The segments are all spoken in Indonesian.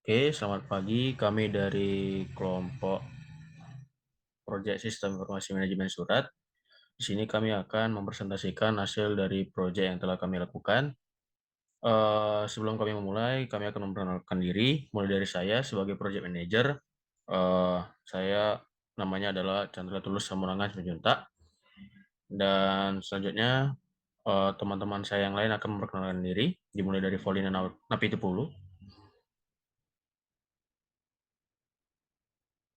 Oke, selamat pagi. Kami dari kelompok Proyek Sistem Informasi Manajemen Surat. Di sini kami akan mempresentasikan hasil dari proyek yang telah kami lakukan. Sebelum kami memulai, kami akan memperkenalkan diri. Mulai dari saya sebagai Project Manager. Saya namanya adalah Chandra Tulus Samurangan Simanjuntak. Dan selanjutnya teman-teman saya yang lain akan memperkenalkan diri. Dimulai dari Volina Napitupulu.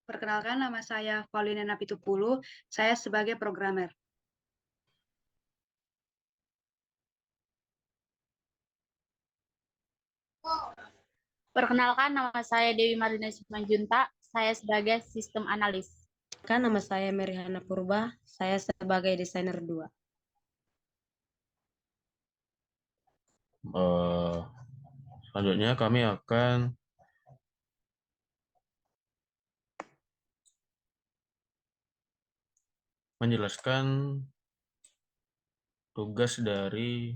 Perkenalkan, nama saya Paulina Napitupulu. Saya sebagai programmer. Perkenalkan, nama saya Dewi Marlina Simanjuntak. Saya sebagai sistem analis. Nama saya Merihana Purba, saya sebagai desainer 2. Selanjutnya kami akan menjelaskan tugas dari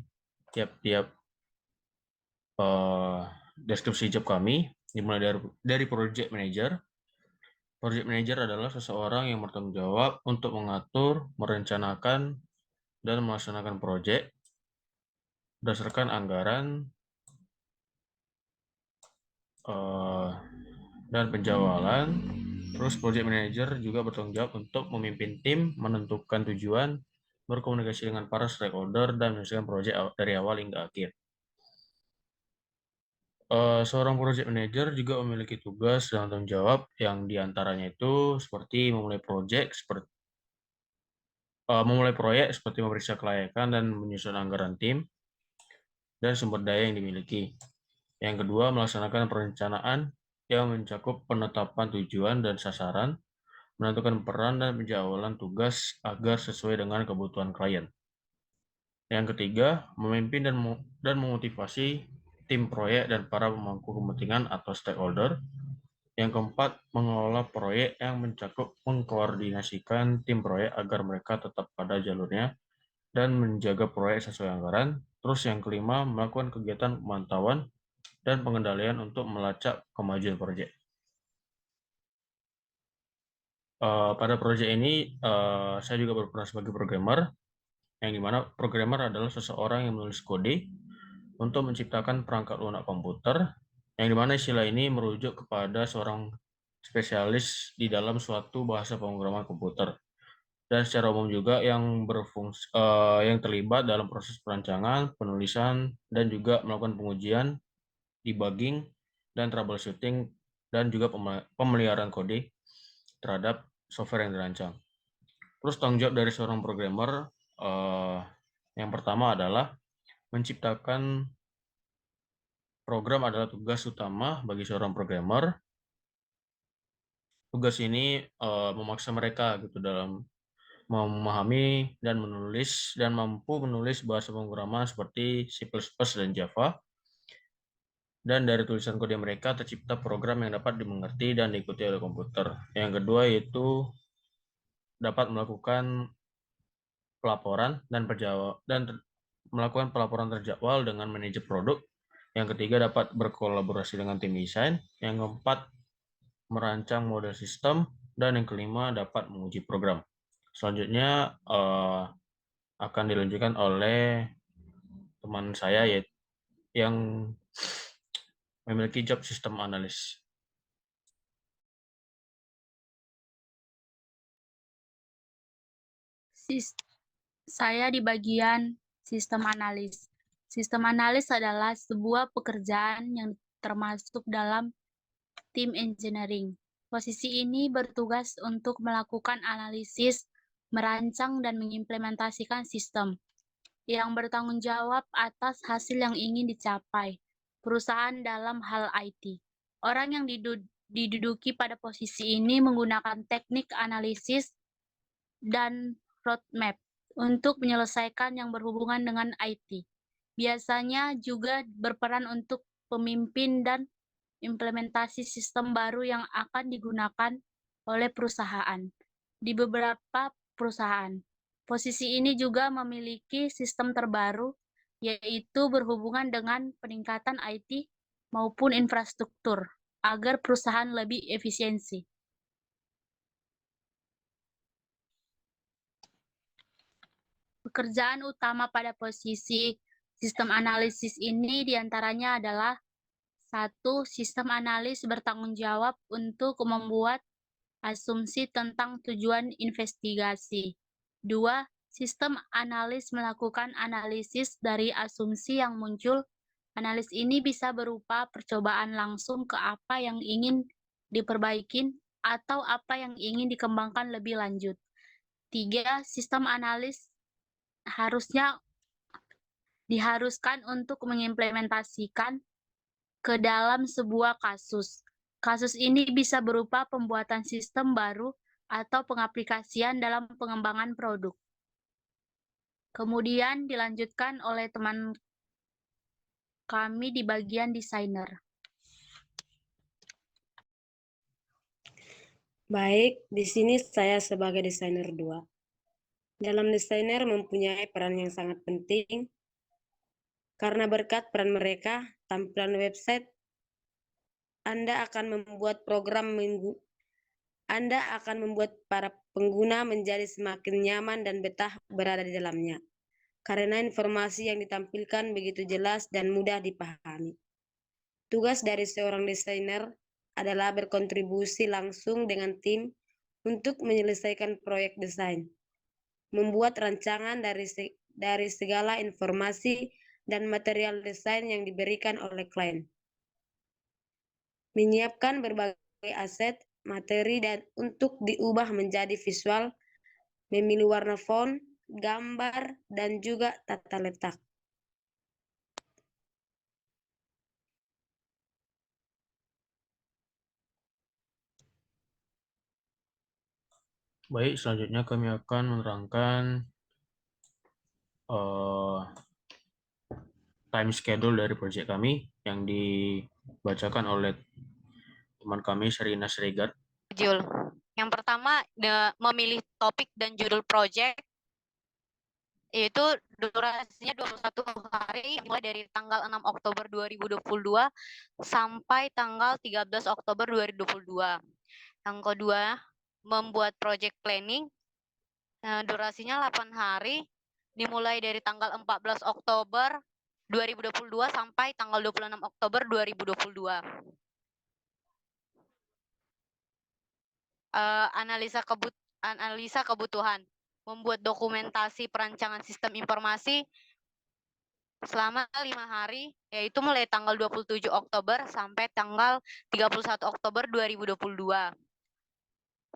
tiap-tiap deskripsi job kami, dimulai dari project manager. Project manager adalah seseorang yang bertanggung jawab untuk mengatur, merencanakan, dan melaksanakan proyek berdasarkan anggaran dan penjualan. Terus project manager juga bertanggung jawab untuk memimpin tim, menentukan tujuan, berkomunikasi dengan para stakeholder, dan menyelesaikan proyek dari awal hingga akhir. Seorang project manager juga memiliki tugas dan tanggung jawab yang diantaranya itu seperti memulai proyek seperti memeriksa kelayakan dan menyusun anggaran tim dan sumber daya yang dimiliki. Yang kedua, melaksanakan perencanaan yang mencakup penetapan tujuan dan sasaran, menentukan peran dan penjadwalan tugas agar sesuai dengan kebutuhan klien. Yang ketiga, memimpin dan memotivasi tim proyek dan para pemangku kepentingan atau stakeholder. Yang keempat, mengelola proyek yang mencakup mengkoordinasikan tim proyek agar mereka tetap pada jalurnya dan menjaga proyek sesuai anggaran. Terus yang kelima, melakukan kegiatan pemantauan dan pengendalian untuk melacak kemajuan proyek. Pada proyek ini, saya juga berperan sebagai programmer, yang dimana programmer adalah seseorang yang menulis kode untuk menciptakan perangkat lunak komputer, yang dimana istilah ini merujuk kepada seorang spesialis di dalam suatu bahasa pemrograman komputer, dan secara umum juga yang terlibat dalam proses perancangan, penulisan, dan juga melakukan pengujian, debugging, dan troubleshooting, dan juga pemeliharaan kode terhadap software yang dirancang. Terus tanggung jawab dari seorang programmer yang pertama adalah menciptakan program adalah tugas utama bagi seorang programmer. Tugas ini memaksa mereka gitu dalam memahami dan menulis dan mampu menulis bahasa pemrograman seperti C++ dan Java. Dan dari tulisan kode mereka tercipta program yang dapat dimengerti dan diikuti oleh komputer. Yang kedua yaitu dapat melakukan pelaporan dan melakukan pelaporan terjadwal dengan manajer produk. Yang ketiga dapat berkolaborasi dengan tim desain. Yang keempat merancang model sistem, dan yang kelima dapat menguji program. Selanjutnya akan dilanjutkan oleh teman saya yang memiliki job sistem analis. Saya di bagian sistem analis. Sistem analis adalah sebuah pekerjaan yang termasuk dalam tim engineering. Posisi ini bertugas untuk melakukan analisis, merancang, dan mengimplementasikan sistem yang bertanggung jawab atas hasil yang ingin dicapai perusahaan dalam hal IT. Orang yang diduduki pada posisi ini menggunakan teknik analisis dan roadmap untuk menyelesaikan yang berhubungan dengan IT. Biasanya juga berperan untuk pemimpin dan implementasi sistem baru yang akan digunakan oleh perusahaan. Di beberapa perusahaan, posisi ini juga memiliki sistem terbaru, yaitu berhubungan dengan peningkatan IT maupun infrastruktur. agar perusahaan lebih efisiensi. Pekerjaan utama pada posisi sistem analisis ini diantaranya adalah: 1. Sistem analis bertanggung jawab untuk membuat asumsi tentang tujuan investigasi. 2. Sistem analis melakukan analisis dari asumsi yang muncul. Analis ini bisa berupa percobaan langsung ke apa yang ingin diperbaiki atau apa yang ingin dikembangkan lebih lanjut. 3. Sistem analis diharuskan untuk mengimplementasikan ke dalam sebuah kasus. Kasus ini bisa berupa pembuatan sistem baru atau pengaplikasian dalam pengembangan produk. Kemudian dilanjutkan oleh teman kami di bagian desainer. Baik, di sini saya sebagai desainer 2. Dalam desainer mempunyai peran yang sangat penting karena berkat peran mereka, tampilan website Anda akan membuat para pengguna menjadi semakin nyaman dan betah berada di dalamnya, karena informasi yang ditampilkan begitu jelas dan mudah dipahami. Tugas dari seorang desainer adalah berkontribusi langsung dengan tim untuk menyelesaikan proyek desain, membuat rancangan dari segala informasi dan material desain yang diberikan oleh klien, menyiapkan berbagai aset, materi dan untuk diubah menjadi visual, memilih warna font, gambar, dan juga tata letak. Baik, selanjutnya kami akan menerangkan time schedule dari proyek kami yang dibacakan oleh teman kami, Sherina Sregar. Yang pertama, memilih topik dan judul proyek, yaitu durasinya 21 hari, mulai dari tanggal 6 Oktober 2022 sampai tanggal 13 Oktober 2022. Yang kedua, membuat project planning, durasinya 8 hari, dimulai dari tanggal 14 Oktober 2022 sampai tanggal 26 Oktober 2022. Analisa kebutuhan, membuat dokumentasi perancangan sistem informasi selama 5 hari, yaitu mulai tanggal 27 Oktober sampai tanggal 31 Oktober 2022.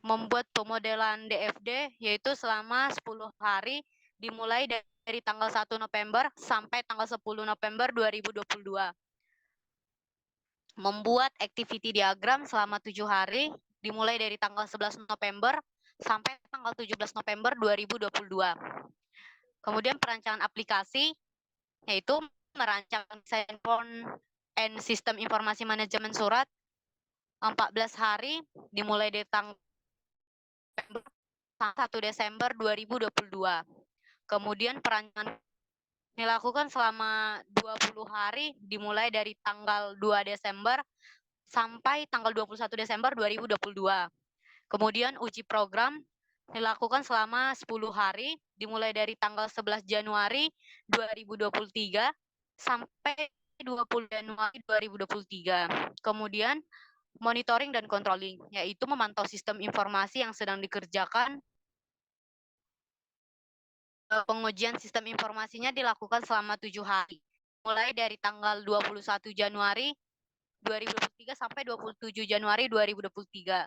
Membuat pemodelan DFD, yaitu selama 10 hari, dimulai dari tanggal 1 November sampai tanggal 10 November 2022. Membuat activity diagram selama 7 hari, dimulai dari tanggal 11 November sampai tanggal 17 November 2022. Kemudian perancangan aplikasi, yaitu merancang desain font and sistem informasi manajemen surat 14 hari, dimulai dari tanggal 1 Desember 2022. Kemudian perancangan dilakukan selama 20 hari, dimulai dari tanggal 2 Desember sampai tanggal 21 Desember 2022. Kemudian uji program dilakukan selama 10 hari, dimulai dari tanggal 11 Januari 2023 sampai 20 Januari 2023. Kemudian monitoring dan controlling, yaitu memantau sistem informasi yang sedang dikerjakan. Pengujian sistem informasinya dilakukan selama 7 hari, mulai dari tanggal 21 Januari 2023 sampai 27 Januari 2023.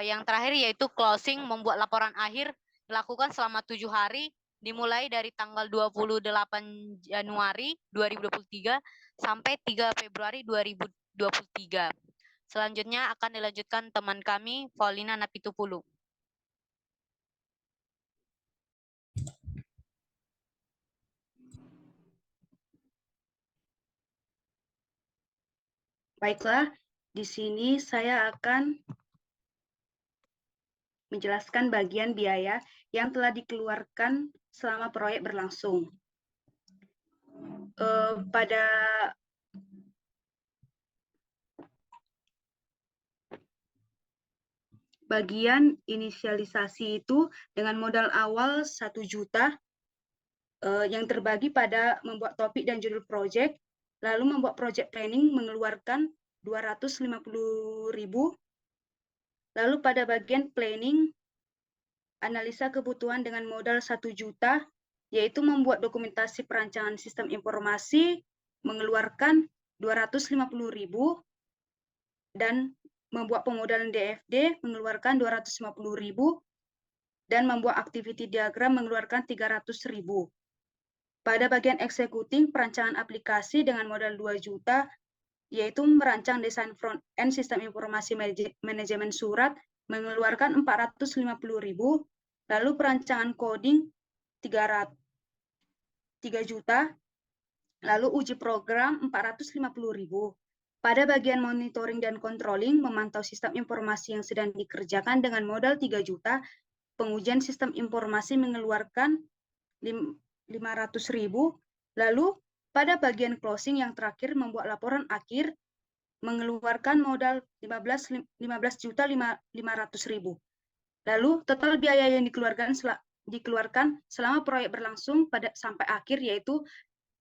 Yang terakhir yaitu closing, membuat laporan akhir, dilakukan selama 7 hari, dimulai dari tanggal 28 Januari 2023 sampai 3 Februari 2023. Selanjutnya akan dilanjutkan teman kami, Paulina Napitupulu. Baiklah, di sini saya akan menjelaskan bagian biaya yang telah dikeluarkan selama proyek berlangsung. Pada bagian inisialisasi itu dengan modal awal 1 juta yang terbagi pada membuat topik dan judul project, lalu membuat project planning mengeluarkan 250.000. Lalu pada bagian planning, analisa kebutuhan dengan modal 1 juta, yaitu membuat dokumentasi perancangan sistem informasi, mengeluarkan 250.000, dan membuat pemodalan DFD mengeluarkan 250.000, dan membuat activity diagram mengeluarkan 300.000. Pada bagian executing perancangan aplikasi dengan modal 2 juta, yaitu merancang desain front-end sistem informasi manajemen surat, mengeluarkan 450.000, lalu perancangan coding 3 juta, lalu uji program 450.000. Pada bagian monitoring dan controlling, memantau sistem informasi yang sedang dikerjakan dengan modal 3 juta, pengujian sistem informasi mengeluarkan 500.000, lalu pada bagian closing yang terakhir membuat laporan akhir mengeluarkan modal 15.500.000. Lalu total biaya yang dikeluarkan selama proyek berlangsung sampai akhir yaitu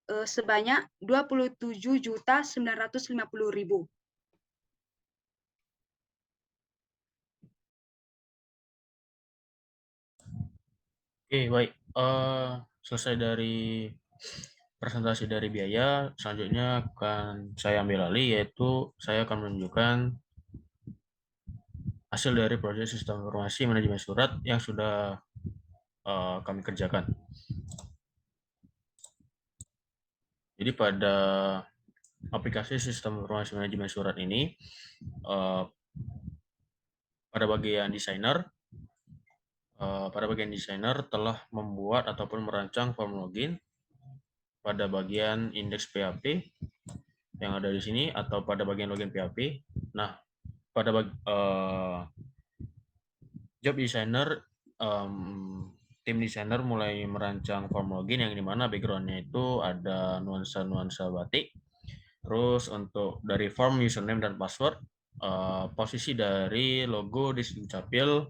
sebanyak 27.950.000. Oke, baik. Selesai dari presentasi dari biaya, selanjutnya akan saya ambil alih, yaitu saya akan menunjukkan hasil dari proyek sistem informasi manajemen surat yang sudah kami kerjakan. Jadi pada aplikasi sistem informasi manajemen surat ini, pada bagian desainer telah membuat ataupun merancang form login pada bagian indeks PHP yang ada di sini atau pada bagian login PHP. Nah, pada job designer, tim desainer mulai merancang form login yang dimana backgroundnya itu ada nuansa-nuansa batik. Terus untuk dari form username dan password, posisi dari logo di Dukcapil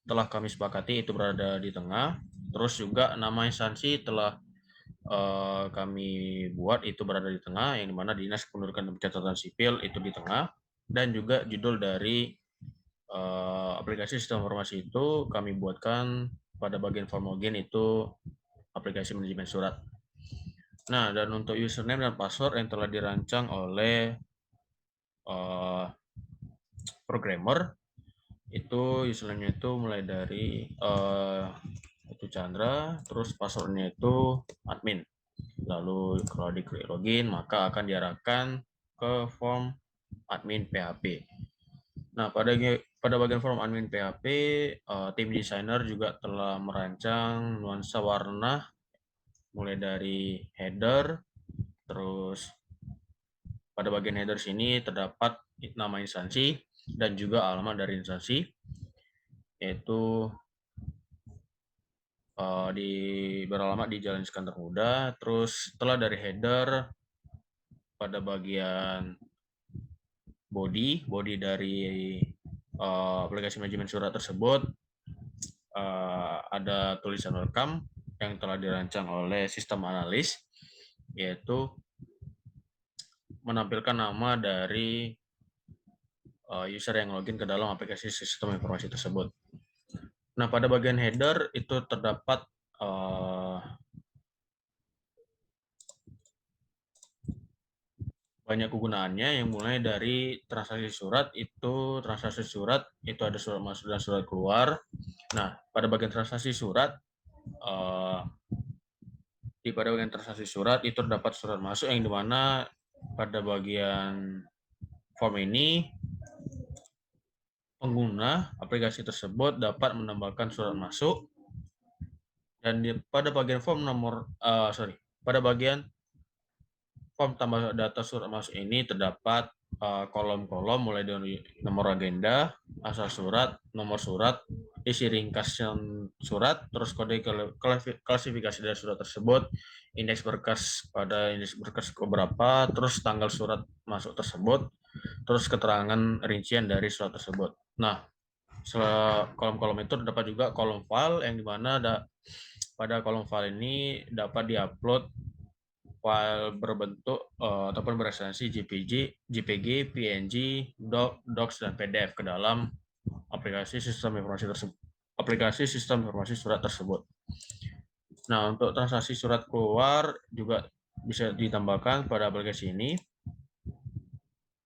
telah kami sepakati itu berada di tengah. Terus juga nama instansi telah kami buat itu berada di tengah, yang dimana Dinas Kependudukan dan Pencatatan Sipil itu di tengah, dan juga judul dari aplikasi sistem informasi itu kami buatkan pada bagian form login itu aplikasi manajemen surat. Nah, dan untuk username dan password yang telah dirancang oleh programmer, itu username-nya itu mulai dari itu Chandra, terus passwordnya itu admin. Lalu kalau diklik login, maka akan diarahkan ke form admin PHP. Nah, pada bagian form admin PHP, tim desainer juga telah merancang nuansa warna mulai dari header, terus pada bagian header sini terdapat nama instansi dan juga alamat dari instansi, yaitu beralamat di Jalan Iskandar Muda. Terus setelah dari header, pada bagian body dari aplikasi manajemen surat tersebut ada tulisan welcome yang telah dirancang oleh sistem analis, yaitu menampilkan nama dari user yang login ke dalam aplikasi sistem informasi tersebut. Nah, pada bagian header itu terdapat banyak kegunaannya, yang mulai dari transaksi surat itu ada surat masuk dan surat keluar. Nah, pada bagian transaksi surat itu terdapat surat masuk yang dimana pada bagian form ini pengguna aplikasi tersebut dapat menambahkan surat masuk, dan pada bagian form pada bagian form tambah data surat masuk ini terdapat kolom-kolom mulai dari nomor agenda, asal surat, nomor surat, isi ringkasan surat, terus kode klasifikasi dari surat tersebut, indeks berkas keberapa, terus tanggal surat masuk tersebut, terus keterangan rincian dari surat tersebut. Nah, kolom-kolom itu terdapat juga kolom file yang dimana pada kolom file ini dapat diupload file berbentuk ataupun berekstensi JPG, PNG, Docs, dan PDF ke dalam aplikasi sistem informasi surat tersebut. Nah, untuk transaksi surat keluar juga bisa ditambahkan pada aplikasi ini.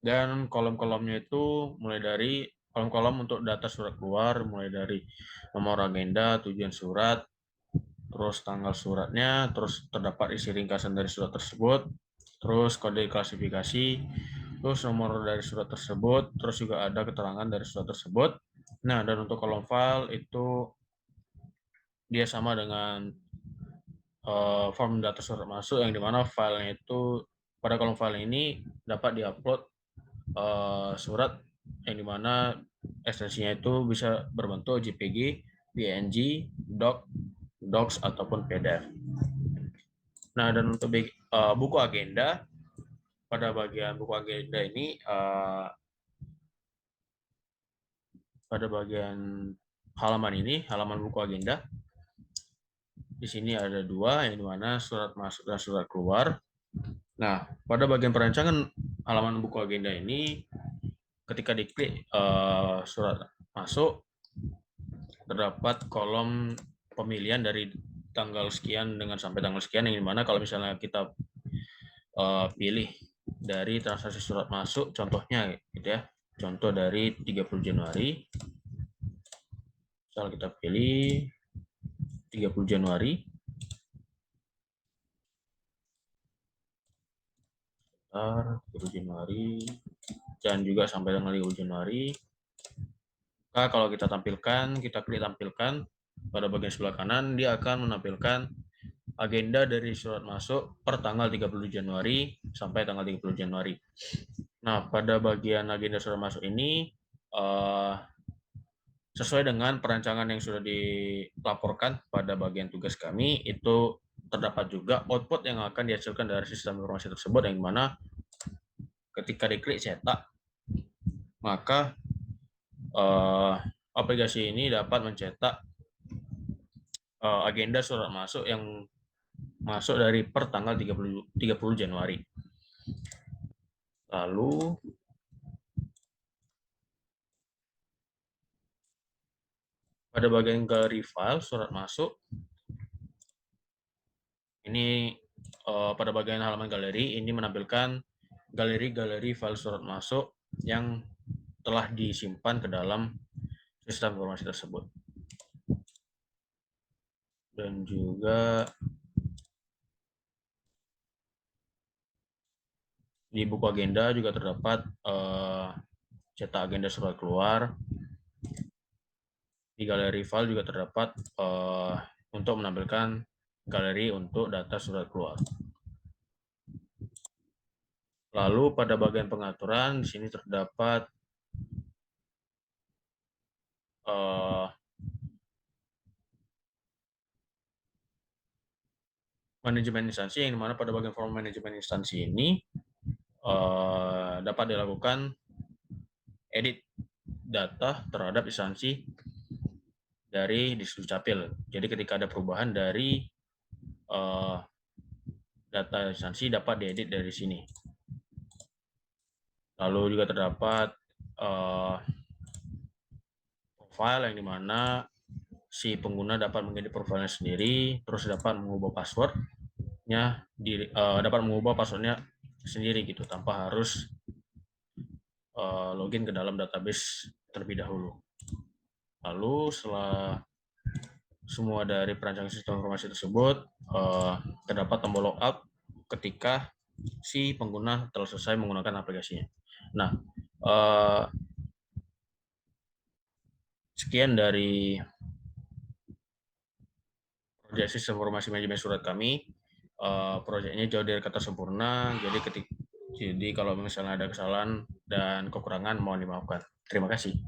Dan kolom-kolomnya itu mulai dari kolom-kolom untuk data surat keluar, mulai dari nomor agenda, tujuan surat, terus tanggal suratnya, terus terdapat isi ringkasan dari surat tersebut, terus kode klasifikasi, terus nomor dari surat tersebut, terus juga ada keterangan dari surat tersebut. Nah, dan untuk kolom file itu dia sama dengan form data surat masuk, yang dimana filenya itu pada kolom file ini dapat diupload surat yang dimana ekstensinya itu bisa berbentuk JPG, PNG, Docs, ataupun PDF. Nah, dan untuk buku agenda, pada bagian buku agenda ini, pada bagian halaman buku agenda, di sini ada dua, yang dimana surat masuk dan surat keluar. Nah, pada bagian perancangan halaman buku agenda ini, ketika diklik surat masuk, terdapat kolom pemilihan dari tanggal sekian dengan sampai tanggal sekian, yang dimana kalau misalnya kita pilih dari transaksi surat masuk, contohnya gitu ya, contoh dari 30 Januari, misal kita pilih 30 Januari, 30 Januari, dan juga sampai tanggal 30 Januari. Maka kalau kita tampilkan, kita klik tampilkan, pada bagian sebelah kanan dia akan menampilkan agenda dari surat masuk per tanggal 30 Januari sampai tanggal 30 Januari. Nah, pada bagian agenda surat masuk ini, sesuai dengan perancangan yang sudah dilaporkan pada bagian tugas kami, itu terdapat juga output yang akan dihasilkan dari sistem informasi tersebut, yang mana ketika diklik cetak, maka aplikasi ini dapat mencetak agenda surat masuk yang masuk dari per tanggal 30 Januari. Lalu pada bagian galeri file surat masuk, ini pada bagian halaman galeri ini menampilkan galeri file surat masuk yang telah disimpan ke dalam sistem informasi tersebut. Dan juga di buku agenda juga terdapat cetak agenda surat keluar. Di galeri file juga terdapat untuk menampilkan galeri untuk data surat keluar. Lalu pada bagian pengaturan di sini terdapat manajemen instansi, yang dimana pada bagian form manajemen instansi ini dapat dilakukan edit data terhadap instansi dari Disdukcapil. Jadi ketika ada perubahan dari data instansi dapat diedit dari sini. Lalu juga terdapat profile, yang dimana si pengguna dapat mengedit profilnya sendiri, terus dapat mengubah passwordnya, sendiri gitu, tanpa harus login ke dalam database terlebih dahulu. Lalu setelah semua dari perancangan sistem informasi tersebut, terdapat tombol logout ketika si pengguna telah selesai menggunakan aplikasinya. Nah, sekian dari proyek sistem informasi manajemen surat kami. Proyeknya jauh dari kata sempurna, jadi kalau misalnya ada kesalahan dan kekurangan mohon dimaafkan. Terima kasih.